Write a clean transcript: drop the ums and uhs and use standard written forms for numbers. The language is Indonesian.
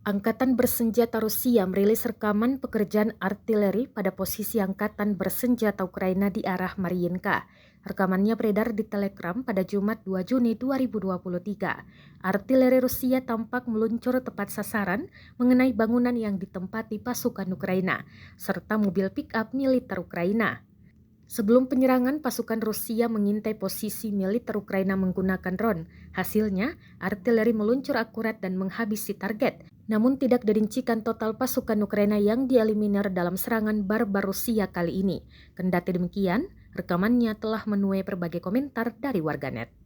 Angkatan bersenjata Rusia merilis rekaman pekerjaan artileri pada posisi Angkatan bersenjata Ukraina di arah Mariinka. Rekamannya beredar di Telegram pada Jumat 2 Juni 2023. Artileri Rusia tampak meluncur tepat sasaran mengenai bangunan yang ditempati pasukan Ukraina, serta mobil pick-up militer Ukraina. Sebelum penyerangan, pasukan Rusia mengintai posisi militer Ukraina menggunakan drone. Hasilnya, artileri meluncur akurat dan menghabisi target. Namun tidak dirincikan total pasukan Ukraina yang dieliminir dalam serangan barbar Rusia kali ini. Kendati demikian, rekamannya telah menuai berbagai komentar dari warganet.